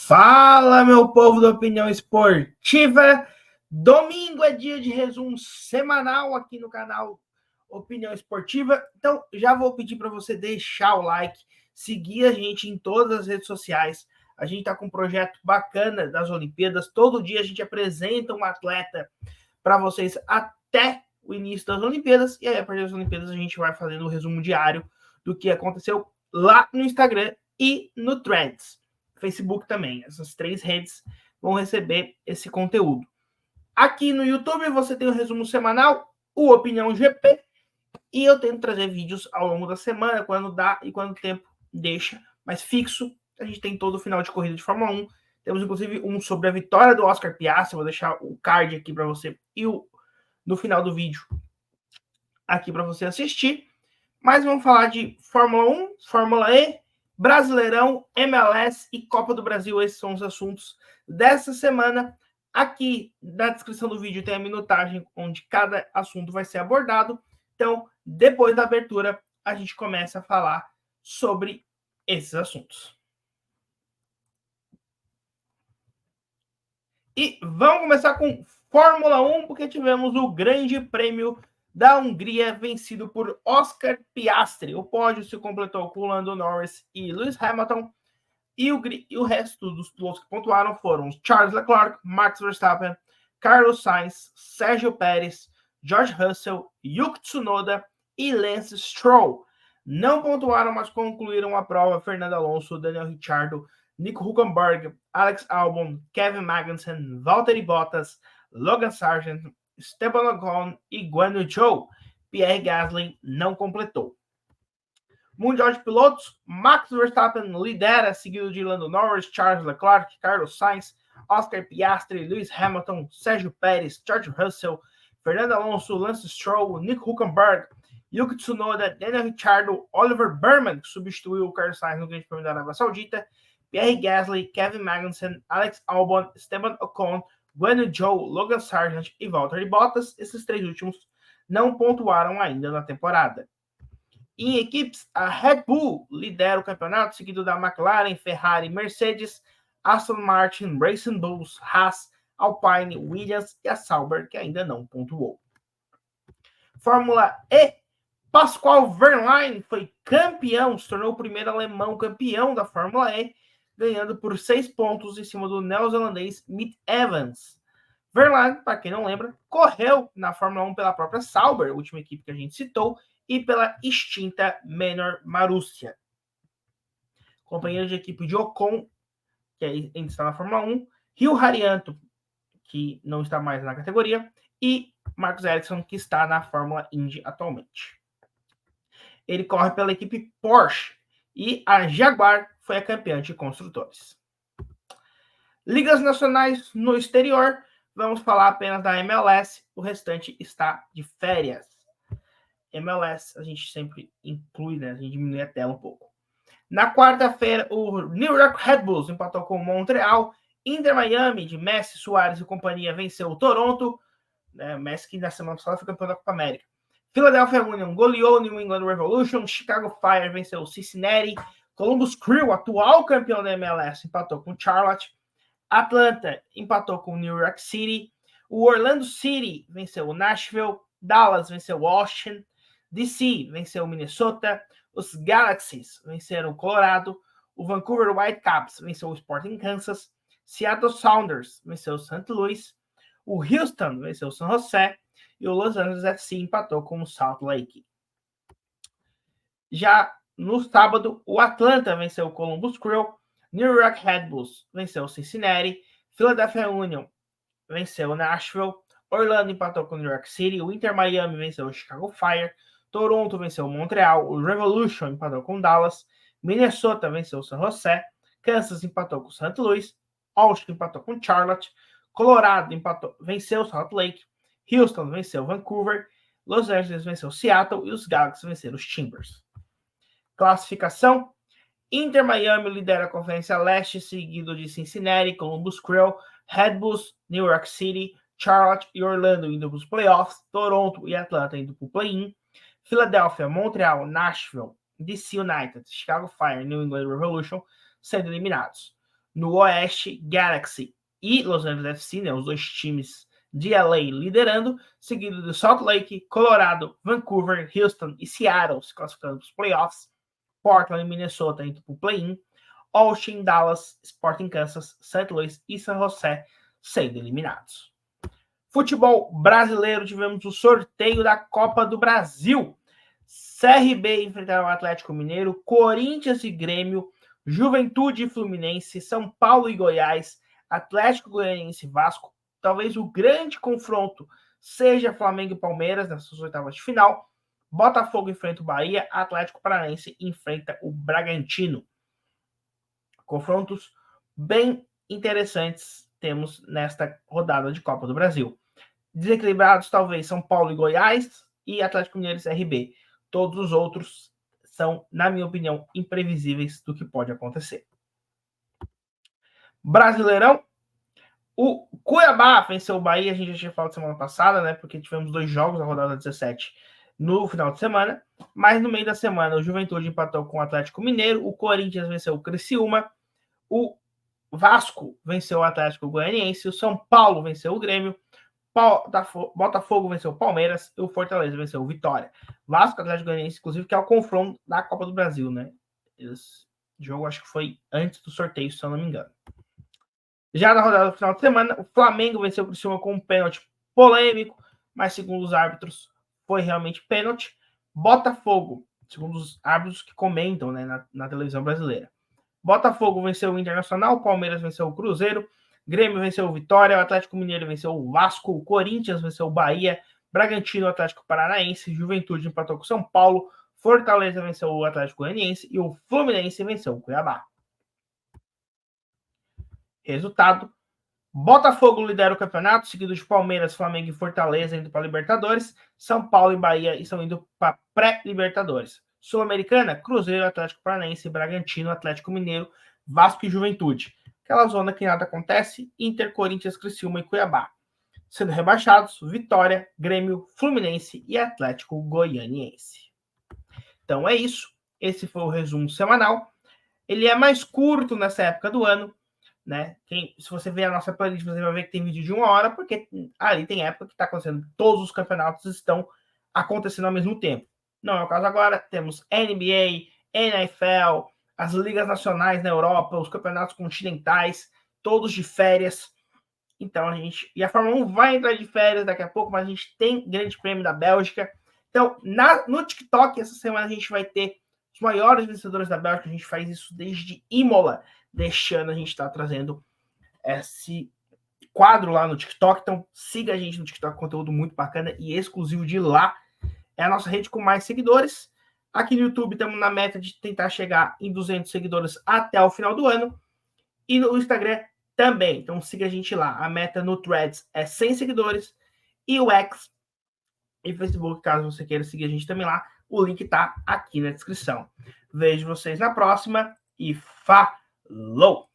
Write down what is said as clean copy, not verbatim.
Fala, meu povo da opinião esportiva. Domingo é dia de resumo semanal aqui no canal Opinião Esportiva. Então, já vou pedir para você deixar o like, seguir a gente em todas as redes sociais. A gente está com um projeto bacana das Olimpíadas. Todo dia a gente apresenta um atleta para vocês até o início das Olimpíadas. E aí, a partir das Olimpíadas, a gente vai fazendo um resumo diário do que aconteceu lá no Instagram e no Threads. Facebook também. Essas três redes vão receber esse conteúdo. Aqui no YouTube você tem o resumo semanal, o Opinião GP, e eu tento trazer vídeos ao longo da semana, quando dá e quando o tempo deixa, mas fixo. A gente tem todo o final de corrida de Fórmula 1. Temos inclusive um sobre a vitória do Oscar Piastri. Vou deixar o card aqui para você e no final do vídeo aqui para você assistir. Mas vamos falar de Fórmula 1, Fórmula E, Brasileirão, MLS e Copa do Brasil. Esses são os assuntos dessa semana. Aqui na descrição do vídeo tem a minutagem onde cada assunto vai ser abordado. Então, depois da abertura, a gente começa a falar sobre esses assuntos. E vamos começar com Fórmula 1, porque tivemos o Grande Prêmio da Hungria, vencido por Oscar Piastri. O pódio se completou com Lando Norris e Lewis Hamilton. E o resto dos pilotos que pontuaram foram Charles Leclerc, Max Verstappen, Carlos Sainz, Sérgio Pérez, George Russell, Yuki Tsunoda e Lance Stroll. Não pontuaram, mas concluíram a prova Fernando Alonso, Daniel Ricciardo, Nico Hülkenberg, Alex Albon, Kevin Magnussen, Valtteri Bottas, Logan Sargent, Esteban Ocon e Guan Yu Zhou. Pierre Gasly não completou. Mundial de Pilotos, Max Verstappen lidera, seguido de Lando Norris, Charles Leclerc, Carlos Sainz, Oscar Piastri, Lewis Hamilton, Sérgio Pérez, George Russell, Fernando Alonso, Lance Stroll, Nico Hülkenberg, Yuki Tsunoda, Daniel Ricciardo, Oliver Burman, que substituiu o Carlos Sainz no Grande Prêmio da Arábia Saudita, Pierre Gasly, Kevin Magnussen, Alex Albon, Esteban Ocon, Guan Yu Zhou, Logan Sargent e Valtteri Bottas. Esses três últimos não pontuaram ainda na temporada. Em equipes, a Red Bull lidera o campeonato, seguido da McLaren, Ferrari, Mercedes, Aston Martin, Racing Bulls, Haas, Alpine, Williams e a Sauber, que ainda não pontuou. Fórmula E, Pascal Wehrlein foi campeão, se tornou o primeiro alemão campeão da Fórmula E, ganhando por 6 pontos em cima do neozelandês Mick Evans. Wehrlein, para quem não lembra, correu na Fórmula 1 pela própria Sauber, a última equipe que a gente citou, e pela extinta Manor Marussia. Companheiro de equipe de Ocon, que ainda está na Fórmula 1, Rio Harianto, que não está mais na categoria, e Marcus Ericsson, que está na Fórmula Indy atualmente. Ele corre pela equipe Porsche e a Jaguar foi a campeã de construtores. Ligas nacionais no exterior, vamos falar apenas da MLS, o restante está de férias. MLS a gente sempre inclui, né? A gente diminui a tela um pouco. Na quarta-feira, o New York Red Bulls empatou com o Montreal. Inter Miami, de Messi, Suárez e companhia, venceu o Toronto. Messi, que na semana passada foi campeão da Copa América. Philadelphia Union goleou o New England Revolution. Chicago Fire venceu o Cincinnati. Columbus Crew, atual campeão da MLS, empatou com o Charlotte. Atlanta empatou com o New York City. O Orlando City venceu o Nashville. Dallas venceu o Austin. DC venceu o Minnesota. Os Galaxies venceram o Colorado. O Vancouver Whitecaps venceu o Sporting Kansas. Seattle Sounders venceu o St. Louis. O Houston venceu o San José. E o Los Angeles FC empatou com o Salt Lake. Já no sábado, o Atlanta venceu o Columbus Crew. New York Red Bulls venceu o Cincinnati. Philadelphia Union venceu o Nashville. Orlando empatou com o New York City. O Inter Miami venceu o Chicago Fire. Toronto venceu o Montreal. O Revolution empatou com o Dallas. Minnesota venceu o San José. Kansas empatou com o St. Louis. Austin empatou com o Charlotte. Colorado venceu o Salt Lake. Houston venceu o Vancouver. Los Angeles venceu o Seattle. E os Galaxy venceram os Timbers. Classificação: Inter Miami lidera a Conferência Leste, seguido de Cincinnati, Columbus Crew, Red Bulls, New York City, Charlotte e Orlando indo para os playoffs, Toronto e Atlanta indo para o play-in, Philadelphia, Montreal, Nashville, DC United, Chicago Fire e New England Revolution sendo eliminados. No Oeste, Galaxy e Los Angeles FC, né, os dois times de LA liderando, seguido de Salt Lake, Colorado, Vancouver, Houston e Seattle se classificando para os playoffs, Portland e Minnesota indo para o play-in, Austin, Dallas, Sporting Kansas, St. Louis e San José sendo eliminados. Futebol brasileiro, tivemos o sorteio da Copa do Brasil. CRB enfrentaram o Atlético Mineiro, Corinthians e Grêmio, Juventude e Fluminense, São Paulo e Goiás, Atlético Goianiense e Vasco. Talvez o grande confronto seja Flamengo e Palmeiras nessas oitavas de final. Botafogo enfrenta o Bahia, Atlético Paranaense enfrenta o Bragantino. Confrontos bem interessantes temos nesta rodada de Copa do Brasil. Desequilibrados talvez São Paulo e Goiás e Atlético Mineiro e CRB. Todos os outros são, na minha opinião, imprevisíveis do que pode acontecer. Brasileirão, o Cuiabá venceu o Bahia, a gente já tinha falado semana passada, né? Porque tivemos 2 jogos na rodada 17 no final de semana, mas no meio da semana o Juventude empatou com o Atlético Mineiro, o Corinthians venceu o Criciúma, o Vasco venceu o Atlético Goianiense, o São Paulo venceu o Grêmio, Botafogo venceu o Palmeiras e o Fortaleza venceu o Vitória. Vasco, Atlético Goianiense, inclusive, que é o confronto da Copa do Brasil, né? Esse jogo acho que foi antes do sorteio, se eu não me engano. Já na rodada do final de semana, o Flamengo venceu o Criciúma com um pênalti polêmico, mas segundo os árbitros foi realmente pênalti. Botafogo, segundo os árbitros que comentam, né, na televisão brasileira. Botafogo venceu o Internacional, Palmeiras venceu o Cruzeiro, Grêmio venceu o Vitória, o Atlético Mineiro venceu o Vasco, o Corinthians venceu o Bahia, Bragantino, o Atlético Paranaense, Juventude empatou com o São Paulo, Fortaleza venceu o Atlético Goianiense e o Fluminense venceu o Cuiabá. Resultado: Botafogo lidera o campeonato, seguido de Palmeiras, Flamengo e Fortaleza indo para a Libertadores, São Paulo e Bahia estão indo para pré-Libertadores. Sul-Americana, Cruzeiro, Atlético Paranaense, Bragantino, Atlético Mineiro, Vasco e Juventude. Aquela zona que nada acontece, Inter, Corinthians, Criciúma e Cuiabá. Sendo rebaixados, Vitória, Grêmio, Fluminense e Atlético Goianiense. Então é isso. Esse foi o resumo semanal. Ele é mais curto nessa época do ano, né? Se você ver a nossa playlist, você vai ver que tem vídeo de 1 hora, porque ali tem época que está acontecendo, todos os campeonatos estão acontecendo ao mesmo tempo. Não é o caso agora, temos NBA, NFL, as ligas nacionais na Europa, os campeonatos continentais, todos de férias. Então e a Fórmula 1 vai entrar de férias daqui a pouco, mas a gente tem Grande Prêmio da Bélgica. Então, no TikTok, essa semana a gente vai ter os maiores vencedores da Bélgica. A gente faz isso desde Imola. Deste ano a gente está trazendo esse quadro lá no TikTok. Então, siga a gente no TikTok, conteúdo muito bacana e exclusivo de lá. É a nossa rede com mais seguidores. Aqui no YouTube estamos na meta de tentar chegar em 200 seguidores até o final do ano. E no Instagram também. Então, siga a gente lá. A meta no Threads é 100 seguidores. E o X e Facebook, caso você queira seguir a gente também lá, o link está aqui na descrição. Vejo vocês na próxima e falou!